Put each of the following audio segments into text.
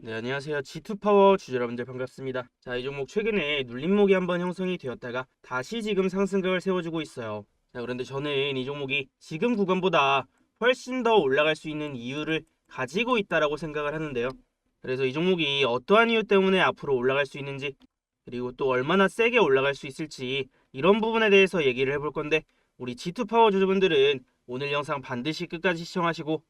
네, 안녕하세요. G2파워 주주 여러분들 반갑습니다. 자, 이 종목 최근에 눌림목이 한번 형성이 되었다가 다시 지금 상승각을 세워주고 있어요. 자, 그런데 저는 이 종목이 지금 구간보다 훨씬 더 올라갈 수 있는 이유를 가지고 있다라고 생각을 하는데요. 그래서 이 종목이 어떠한 이유 때문에 앞으로 올라갈 수 있는지, 그리고 또 얼마나 세게 올라갈 수 있을지 이런 부분에 대해서 얘기를 해볼 건데, 우리 G2파워 주주분들은 오늘 영상 반드시 끝까지 시청하시고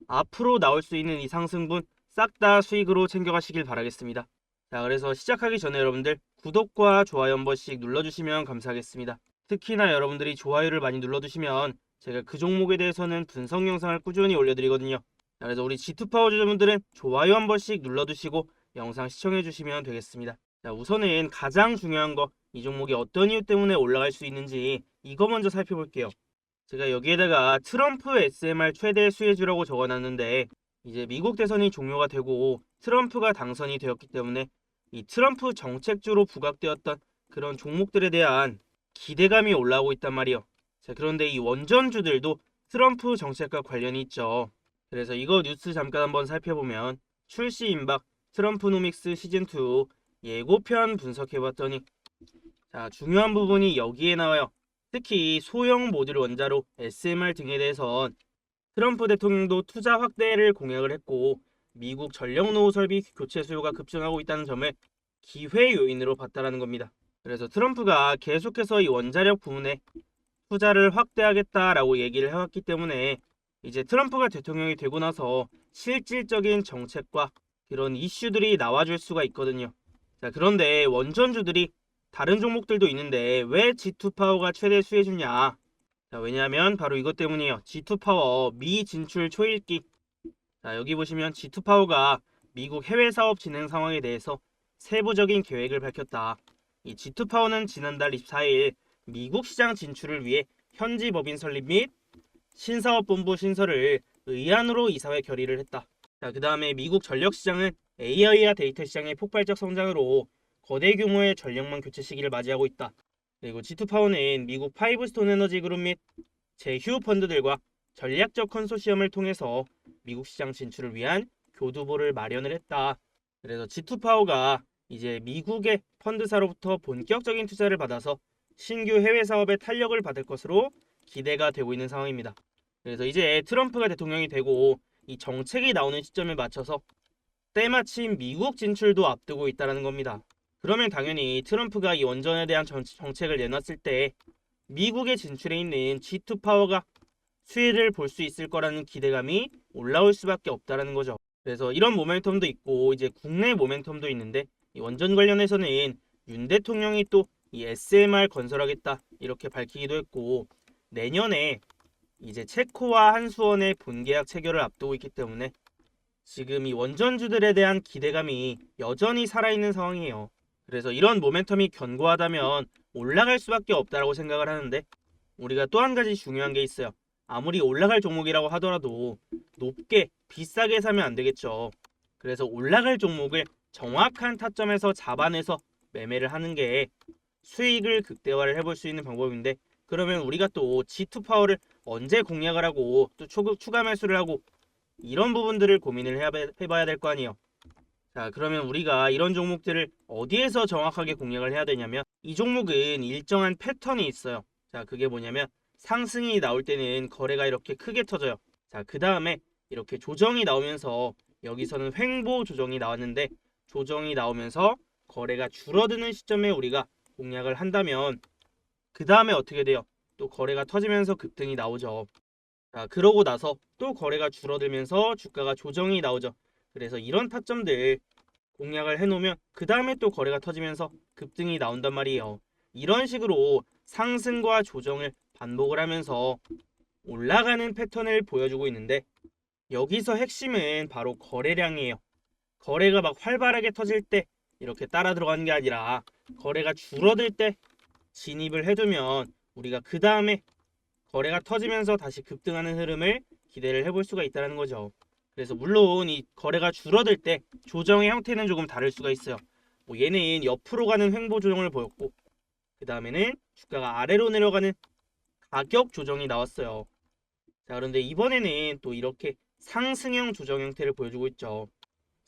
앞으로 나올 수 있는 이 상승분 싹 다 수익으로 챙겨가시길 바라겠습니다. 자, 그래서 시작하기 전에 여러분들 구독과 좋아요 한 번씩 눌러주시면 감사하겠습니다. 특히나 여러분들이 좋아요를 많이 눌러주시면 제가 그 종목에 대해서는 분석 영상을 꾸준히 올려드리거든요. 자, 그래서 우리 G2파워 주주분들은 좋아요 한 번씩 눌러주시고 영상 시청해주시면 되겠습니다. 자, 우선은 가장 중요한 거, 이 종목이 어떤 이유 때문에 올라갈 수 있는지 이거 먼저 살펴볼게요. 제가 여기에다가 트럼프 SMR 최대 수혜주라고 적어놨는데, 이제 미국 대선이 종료가 되고 트럼프가 당선이 되었기 때문에 이 트럼프 정책주로 부각되었던 그런 종목들에 대한 기대감이 올라오고 있단 말이요. 자, 그런데 이 원전주들도 트럼프 정책과 관련이 있죠. 그래서 이거 뉴스 잠깐 한번 살펴보면, 출시 임박 트럼프노믹스 시즌2 예고편 분석해봤더니, 자, 중요한 부분이 여기에 나와요. 특히 소형 모듈 원자로 SMR 등에 대해선 트럼프 대통령도 투자 확대를 공약을 했고, 미국 전력 노후 설비 교체 수요가 급증하고 있다는 점을 기회 요인으로 봤다라는 겁니다. 그래서 트럼프가 계속해서 이 원자력 부문에 투자를 확대하겠다라고 얘기를 해왔기 때문에, 이제 트럼프가 대통령이 되고 나서 실질적인 정책과 그런 이슈들이 나와줄 수가 있거든요. 자, 그런데 원전주들이 다른 종목들도 있는데 왜 G2파워가 최대 수혜주냐? 자, 왜냐하면 바로 이것 때문이에요. G2파워 미 진출 초읽기. 자, 여기 보시면 G2파워가 미국 해외 사업 진행 상황에 대해서 세부적인 계획을 밝혔다. 이 G2파워는 지난달 24일 미국 시장 진출을 위해 현지 법인 설립 및 신사업본부 신설을 의안으로 이사회 결의를 했다. 자, 그 다음에 미국 전력 시장은 AI와 데이터 시장의 폭발적 성장으로 거대 규모의 전력망 교체 시기를 맞이하고 있다. 그리고 G2파워는 미국 파이브스톤 에너지 그룹 및 제휴 펀드들과 전략적 컨소시엄을 통해서 미국 시장 진출을 위한 교두보를 마련을 했다. 그래서 G2파워가 이제 미국의 펀드사로부터 본격적인 투자를 받아서 신규 해외 사업에 탄력을 받을 것으로 기대가 되고 있는 상황입니다. 그래서 이제 트럼프가 대통령이 되고 이 정책이 나오는 시점에 맞춰서 때마침 미국 진출도 앞두고 있다는 겁니다. 그러면 당연히 트럼프가 이 원전에 대한 정책을 내놨을 때 미국에 진출해 있는 G2파워가 수혜를 볼 수 있을 거라는 기대감이 올라올 수밖에 없다는 거죠. 그래서 이런 모멘텀도 있고 이제 국내 모멘텀도 있는데, 이 원전 관련해서는 윤 대통령이 또 이 SMR 건설하겠다 이렇게 밝히기도 했고, 내년에 이제 체코와 한수원의 본계약 체결을 앞두고 있기 때문에 지금 이 원전주들에 대한 기대감이 여전히 살아있는 상황이에요. 그래서 이런 모멘텀이 견고하다면 올라갈 수밖에 없다고 생각을 하는데, 우리가 또 한 가지 중요한 게 있어요. 아무리 올라갈 종목이라고 하더라도 높게 비싸게 사면 안 되겠죠. 그래서 올라갈 종목을 정확한 타점에서 잡아내서 매매를 하는 게 수익을 극대화를 해볼 수 있는 방법인데, 그러면 우리가 또 G2파워를 언제 공략을 하고 또 추가 매수를 하고 이런 부분들을 고민을 해봐야 될 거 아니에요. 자, 그러면 우리가 이런 종목들을 어디에서 정확하게 공략을 해야 되냐면, 이 종목은 일정한 패턴이 있어요. 자, 그게 뭐냐면 상승이 나올 때는 거래가 이렇게 크게 터져요. 자, 그 다음에 이렇게 조정이 나오면서, 여기서는 횡보 조정이 나왔는데 조정이 나오면서 거래가 줄어드는 시점에 우리가 공략을 한다면, 그 다음에 어떻게 돼요? 또 거래가 터지면서 급등이 나오죠. 자, 그러고 나서 또 거래가 줄어들면서 주가가 조정이 나오죠. 그래서 이런 타점들 공략을 해놓으면 그 다음에 또 거래가 터지면서 급등이 나온단 말이에요. 이런 식으로 상승과 조정을 반복을 하면서 올라가는 패턴을 보여주고 있는데, 여기서 핵심은 바로 거래량이에요. 거래가 막 활발하게 터질 때 이렇게 따라 들어가는 게 아니라, 거래가 줄어들 때 진입을 해두면 우리가 그 다음에 거래가 터지면서 다시 급등하는 흐름을 기대를 해볼 수가 있다는 거죠. 그래서 물론 이 거래가 줄어들 때 조정의 형태는 조금 다를 수가 있어요. 뭐 얘는 옆으로 가는 횡보 조정을 보였고, 그 다음에는 주가가 아래로 내려가는 가격 조정이 나왔어요. 자, 그런데 이번에는 또 이렇게 상승형 조정 형태를 보여주고 있죠.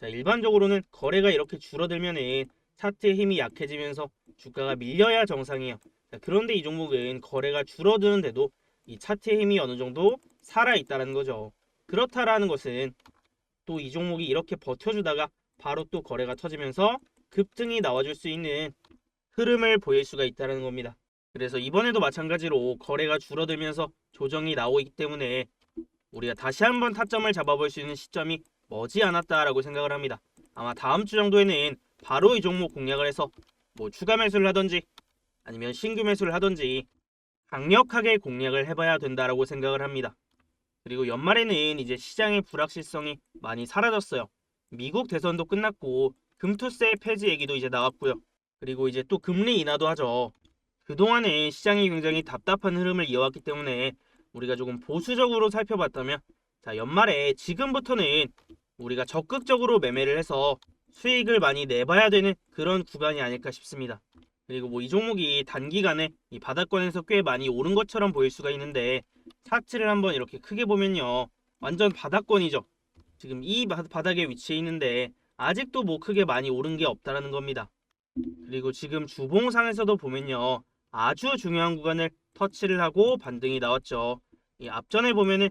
자, 일반적으로는 거래가 이렇게 줄어들면은 차트의 힘이 약해지면서 주가가 밀려야 정상이에요. 자, 그런데 이 종목은 거래가 줄어드는데도 이 차트의 힘이 어느 정도 살아있다는 거죠. 그렇다라는 것은 또 이 종목이 이렇게 버텨주다가 바로 또 거래가 터지면서 급등이 나와줄 수 있는 흐름을 보일 수가 있다는 겁니다. 그래서 이번에도 마찬가지로 거래가 줄어들면서 조정이 나오고 있기 때문에 우리가 다시 한번 타점을 잡아볼 수 있는 시점이 머지않았다라고 생각을 합니다. 아마 다음 주 정도에는 바로 이 종목 공략을 해서 뭐 추가 매수를 하던지 아니면 신규 매수를 하던지 강력하게 공략을 해봐야 된다라고 생각을 합니다. 그리고 연말에는 이제 시장의 불확실성이 많이 사라졌어요. 미국 대선도 끝났고 금투세 폐지 얘기도 이제 나왔고요. 그리고 이제 또 금리 인하도 하죠. 그동안에 시장이 굉장히 답답한 흐름을 이어왔기 때문에 우리가 조금 보수적으로 살펴봤다면 자, 연말에 지금부터는 우리가 적극적으로 매매를 해서 수익을 많이 내봐야 되는 그런 구간이 아닐까 싶습니다. 그리고 뭐 이 종목이 단기간에 이 바닥권에서 꽤 많이 오른 것처럼 보일 수가 있는데 차트를 한번 이렇게 크게 보면요. 완전 바닥권이죠. 지금 이 바닥에 위치해 있는데 아직도 뭐 크게 많이 오른 게 없다라는 겁니다. 그리고 지금 주봉상에서도 보면요. 아주 중요한 구간을 터치를 하고 반등이 나왔죠. 이 앞전에 보면은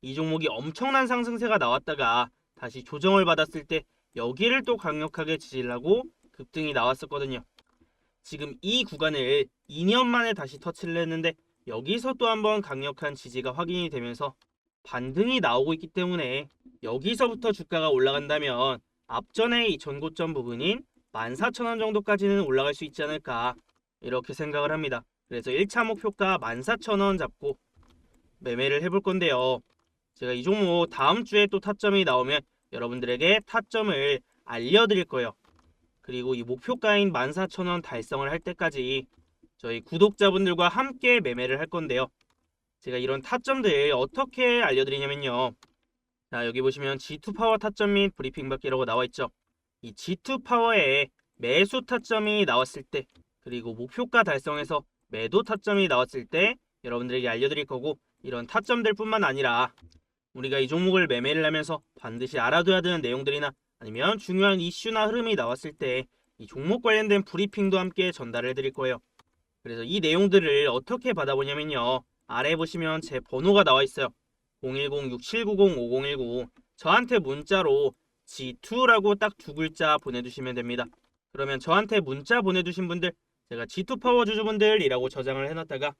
이 종목이 엄청난 상승세가 나왔다가 다시 조정을 받았을 때 여기를 또 강력하게 지지를 하고 급등이 나왔었거든요. 지금 이 구간을 2년 만에 다시 터치를 했는데 여기서 또 한번 강력한 지지가 확인이 되면서 반등이 나오고 있기 때문에 여기서부터 주가가 올라간다면 앞전에 이 전고점 부분인 14,000원 정도까지는 올라갈 수 있지 않을까 이렇게 생각을 합니다. 그래서 1차 목표가 14,000원 잡고 매매를 해볼 건데요. 제가 이 종목 다음 주에 또 타점이 나오면 여러분들에게 타점을 알려드릴 거예요. 그리고 이 목표가인 14,000원 달성을 할 때까지 저희 구독자분들과 함께 매매를 할 건데요. 제가 이런 타점들 어떻게 알려드리냐면요. 자, 여기 보시면 G2파워 타점 및 브리핑 받기라고 나와있죠. 이 G2파워에 매수 타점이 나왔을 때 그리고 목표가 달성해서 매도 타점이 나왔을 때 여러분들에게 알려드릴 거고 이런 타점들 뿐만 아니라 우리가 이 종목을 매매를 하면서 반드시 알아둬야 되는 내용들이나 아니면 중요한 이슈나 흐름이 나왔을 때 이 종목 관련된 브리핑도 함께 전달을 해드릴 거예요. 그래서 이 내용들을 어떻게 받아보냐면요. 아래 보시면 제 번호가 나와 있어요. 010-6790-5019 저한테 문자로 G2라고 딱 두 글자 보내주시면 됩니다. 그러면 저한테 문자 보내주신 분들 제가 G2 파워 주주분들이라고 저장을 해놨다가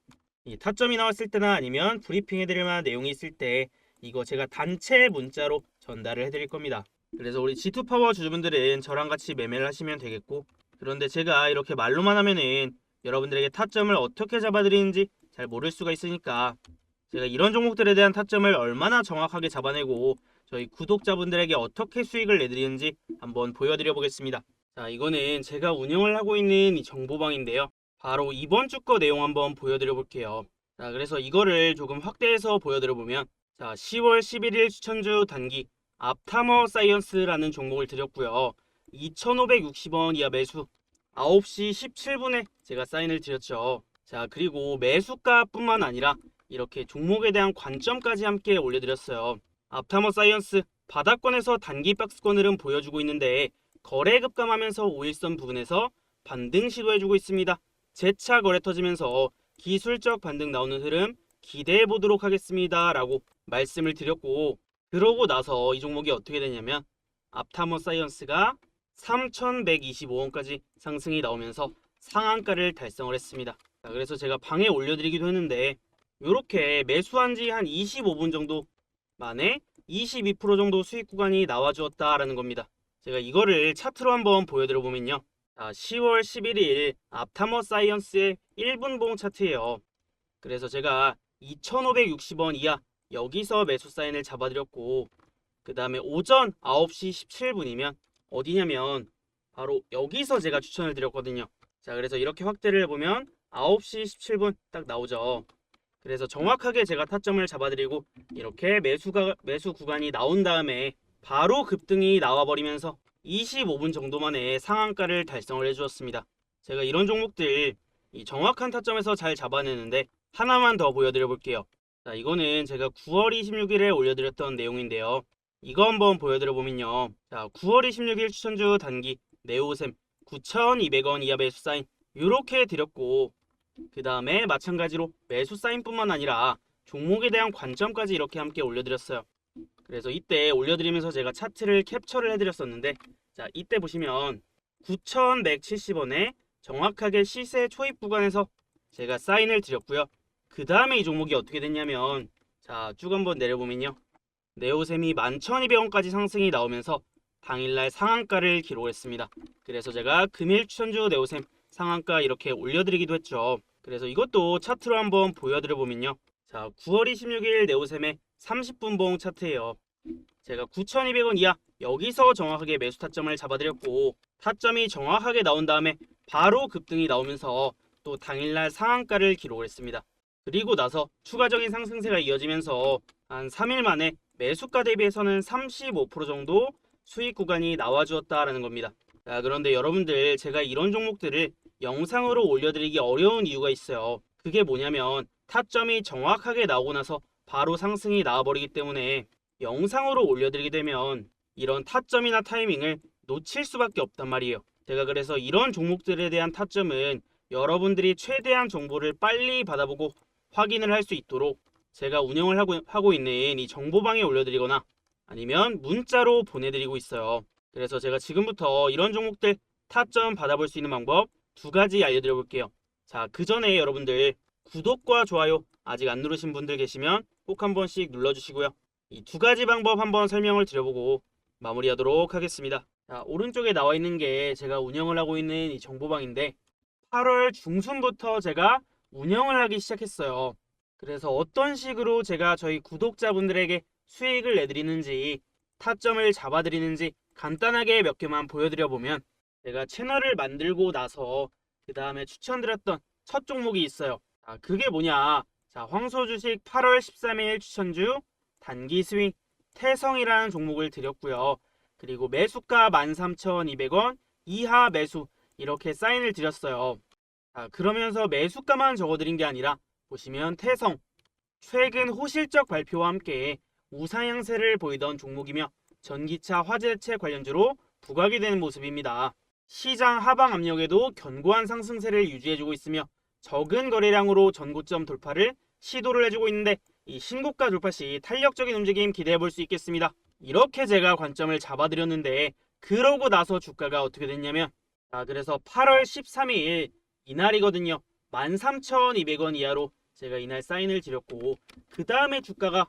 이 타점이 나왔을 때나 아니면 브리핑 해드릴 만한 내용이 있을 때 이거 제가 단체 문자로 전달을 해드릴 겁니다. 그래서 우리 G2 파워 주주분들은 저랑 같이 매매를 하시면 되겠고 그런데 제가 이렇게 말로만 하면은 여러분들에게 타점을 어떻게 잡아드리는지 잘 모를 수가 있으니까 제가 이런 종목들에 대한 타점을 얼마나 정확하게 잡아내고 저희 구독자분들에게 어떻게 수익을 내드리는지 한번 보여드려 보겠습니다. 자, 이거는 제가 운영을 하고 있는 이 정보방인데요. 바로 이번 주 거 내용 한번 보여드려 볼게요. 자, 그래서 이거를 조금 확대해서 보여드려 보면 자, 10월 11일 추천주 단기 앞타머 사이언스라는 종목을 드렸고요. 2,560원 이하 매수 9시 17분에 제가 사인을 드렸죠. 자, 그리고 매수가뿐만 아니라 이렇게 종목에 대한 관점까지 함께 올려드렸어요. 앞타머 사이언스 바닥권에서 단기 박스권 흐름 보여주고 있는데 거래 급감하면서 5일선 부근에서 반등 시도해주고 있습니다. 재차 거래 터지면서 기술적 반등 나오는 흐름 기대해 보도록 하겠습니다 라고 말씀을 드렸고 그러고 나서 이 종목이 어떻게 되냐면 앞타머 사이언스가 3,125원까지 상승이 나오면서 상한가를 달성을 했습니다. 자, 그래서 제가 방에 올려드리기도 했는데 이렇게 매수한 지 한 25분 정도 만에 22% 정도 수익 구간이 나와주었다라는 겁니다. 제가 이거를 차트로 한번 보여드려 보면요. 자, 10월 11일 앞타머 사이언스의 1분봉 차트예요. 그래서 제가 2,560원 이하 여기서 매수 사인을 잡아드렸고 그 다음에 오전 9시 17분이면 어디냐면 바로 여기서 제가 추천을 드렸거든요. 자, 그래서 이렇게 확대를 해보면 9시 17분 딱 나오죠. 그래서 정확하게 제가 타점을 잡아드리고 이렇게 매수 구간이 나온 다음에 바로 급등이 나와버리면서 25분 정도 만에 상한가를 달성을 해주었습니다. 제가 이런 종목들 이 정확한 타점에서 잘 잡아내는데 하나만 더 보여드려 볼게요. 자, 이거는 제가 9월 26일에 올려드렸던 내용인데요. 이거 한번 보여드려 보면요. 자, 9월 26일 추천주 단기 네오셈 9,200원 이하 매수 사인 이렇게 드렸고, 그 다음에 마찬가지로 매수 사인뿐만 아니라 종목에 대한 관점까지 이렇게 함께 올려드렸어요. 그래서 이때 올려드리면서 제가 차트를 캡처를 해드렸었는데, 자, 이때 보시면 9,170원에 정확하게 시세 초입 구간에서 제가 사인을 드렸고요. 그 다음에 이 종목이 어떻게 됐냐면, 자, 쭉 한번 내려보면요. 네오셈이 11,200원까지 상승이 나오면서 당일날 상한가를 기록했습니다. 그래서 제가 금일 추천주 네오셈 상한가 이렇게 올려드리기도 했죠. 그래서 이것도 차트로 한번 보여드려 보면요. 자, 9월 26일 네오셈의 30분봉 차트예요. 제가 9,200원 이하 여기서 정확하게 매수 타점을 잡아드렸고, 타점이 정확하게 나온 다음에 바로 급등이 나오면서 또 당일날 상한가를 기록을 했습니다. 그리고 나서 추가적인 상승세가 이어지면서 한 3일 만에 매수가 대비해서는 35% 정도 수익 구간이 나와주었다라는 겁니다. 자, 그런데 여러분들, 제가 이런 종목들을 영상으로 올려드리기 어려운 이유가 있어요. 그게 뭐냐면 타점이 정확하게 나오고 나서 바로 상승이 나와버리기 때문에 영상으로 올려드리게 되면 이런 타점이나 타이밍을 놓칠 수밖에 없단 말이에요. 제가 그래서 이런 종목들에 대한 타점은 여러분들이 최대한 정보를 빨리 받아보고 확인을 할 수 있도록 제가 운영을 하고 있는 이 정보방에 올려드리거나 아니면 문자로 보내드리고 있어요. 그래서 제가 지금부터 이런 종목들 타점 받아볼 수 있는 방법 두 가지 알려드려 볼게요. 자, 그 전에 여러분들 구독과 좋아요 아직 안 누르신 분들 계시면 꼭 한 번씩 눌러주시고요. 이 두 가지 방법 한번 설명을 드려보고 마무리하도록 하겠습니다. 자, 오른쪽에 나와 있는 게 제가 운영을 하고 있는 이 정보방인데, 8월 중순부터 제가 운영을 하기 시작했어요. 그래서 어떤 식으로 제가 저희 구독자분들에게 수익을 내드리는지, 타점을 잡아드리는지 간단하게 몇 개만 보여드려 보면, 제가 채널을 만들고 나서 그 다음에 추천드렸던 첫 종목이 있어요. 자, 그게 뭐냐? 자, 황소주식 8월 13일 추천주 단기 스윙 태성이라는 종목을 드렸고요. 그리고 매수가 13,200원 이하 매수 이렇게 사인을 드렸어요. 자, 그러면서 매수가만 적어드린 게 아니라 보시면 태성 최근 호실적 발표와 함께 우상향세를 보이던 종목이며 전기차 화재체 관련주로 부각이 되는 모습입니다. 시장 하방 압력에도 견고한 상승세를 유지해주고 있으며 적은 거래량으로 전고점 돌파를 시도를 해주고 있는데, 이 신고가 돌파 시 탄력적인 움직임 기대해볼 수 있겠습니다. 이렇게 제가 관점을 잡아드렸는데, 그러고 나서 주가가 어떻게 됐냐면, 자, 그래서 8월 13일 이날이거든요. 13,200원 이하로 제가 이날 사인을 드렸고, 그 다음에 주가가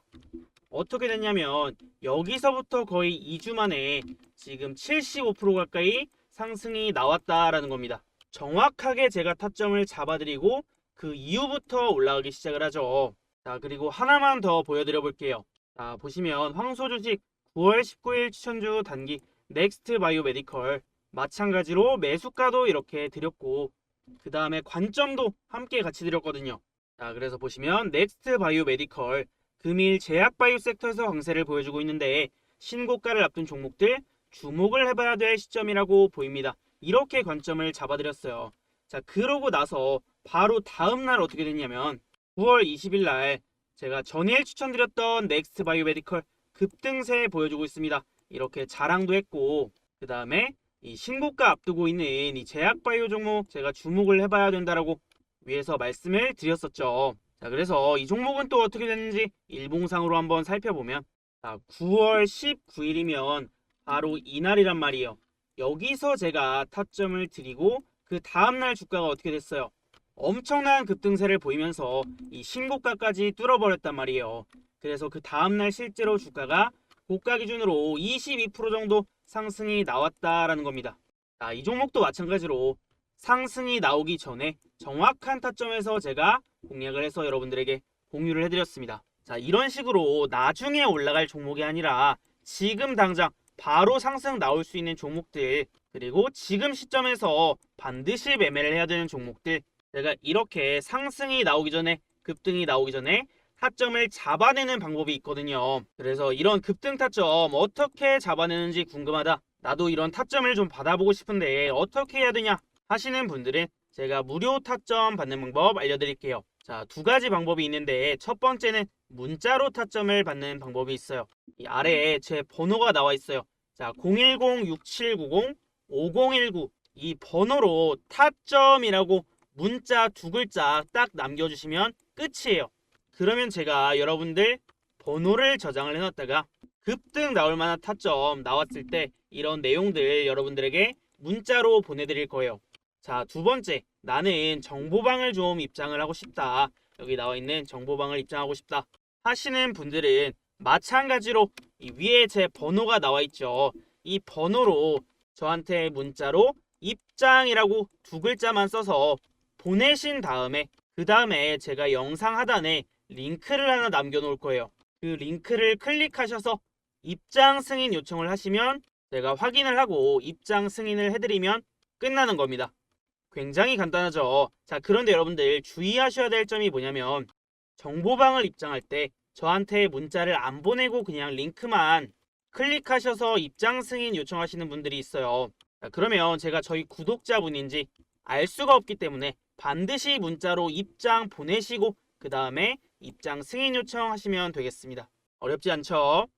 어떻게 됐냐면 여기서부터 거의 2주 만에 지금 75% 가까이 상승이 나왔다라는 겁니다. 정확하게 제가 타점을 잡아드리고 그 이후부터 올라가기 시작을 하죠. 자, 그리고 하나만 더 보여드려 볼게요. 자, 보시면 황소주식 9월 19일 추천주 단기 넥스트 바이오 메디컬 마찬가지로 매수가도 이렇게 드렸고, 그 다음에 관점도 함께 같이 드렸거든요. 자, 그래서 보시면 넥스트 바이오 메디컬 금일 제약 바이오 섹터에서 강세를 보여주고 있는데, 신고가를 앞둔 종목들 주목을 해봐야 될 시점이라고 보입니다. 이렇게 관점을 잡아드렸어요. 자, 그러고 나서 바로 다음날 어떻게 됐냐면 9월 20일 날 제가 전일 추천드렸던 넥스트 바이오 메디컬 급등세 보여주고 있습니다. 이렇게 자랑도 했고, 그 다음에 이 신고가 앞두고 있는 이 제약 바이오 종목 제가 주목을 해봐야 된다라고 위에서 말씀을 드렸었죠. 자, 그래서 이 종목은 또 어떻게 됐는지 일봉상으로 한번 살펴보면, 자, 9월 19일이면 바로 이날이란 말이에요. 여기서 제가 타점을 드리고 그 다음날 주가가 어떻게 됐어요? 엄청난 급등세를 보이면서 이 신고가까지 뚫어버렸단 말이에요. 그래서 그 다음날 실제로 주가가 고가 기준으로 22% 정도 상승이 나왔다라는 겁니다. 자, 이 종목도 마찬가지로 상승이 나오기 전에 정확한 타점에서 제가 공략을 해서 여러분들에게 공유를 해드렸습니다. 자, 이런 식으로 나중에 올라갈 종목이 아니라 지금 당장 바로 상승 나올 수 있는 종목들, 그리고 지금 시점에서 반드시 매매를 해야 되는 종목들, 제가 이렇게 상승이 나오기 전에, 급등이 나오기 전에 타점을 잡아내는 방법이 있거든요. 그래서 이런 급등 타점 어떻게 잡아내는지 궁금하다, 나도 이런 타점을 좀 받아보고 싶은데 어떻게 해야 되냐 하시는 분들은 제가 무료 타점 받는 방법 알려드릴게요. 자, 두 가지 방법이 있는데, 첫 번째는 문자로 타점을 받는 방법이 있어요. 이 아래에 제 번호가 나와 있어요. 자, 010-6790-5019 이 번호로 타점이라고 문자 두 글자 딱 남겨주시면 끝이에요. 그러면 제가 여러분들 번호를 저장을 해놨다가 급등 나올 만한 타점 나왔을 때 이런 내용들 여러분들에게 문자로 보내드릴 거예요. 자, 두 번째, 나는 정보방을 좀 입장을 하고 싶다. 여기 나와 있는 정보방을 입장하고 싶다 하시는 분들은 마찬가지로 이 위에 제 번호가 나와 있죠. 이 번호로 저한테 문자로 입장이라고 두 글자만 써서 보내신 다음에 그 다음에 제가 영상 하단에 링크를 하나 남겨놓을 거예요. 그 링크를 클릭하셔서 입장 승인 요청을 하시면 제가 확인을 하고 입장 승인을 해드리면 끝나는 겁니다. 굉장히 간단하죠. 자, 그런데 여러분들 주의하셔야 될 점이 뭐냐면 정보방을 입장할 때 저한테 문자를 안 보내고 그냥 링크만 클릭하셔서 입장 승인 요청하시는 분들이 있어요. 자, 그러면 제가 저희 구독자분인지 알 수가 없기 때문에 반드시 문자로 입장 보내시고 그 다음에 입장 승인 요청하시면 되겠습니다. 어렵지 않죠?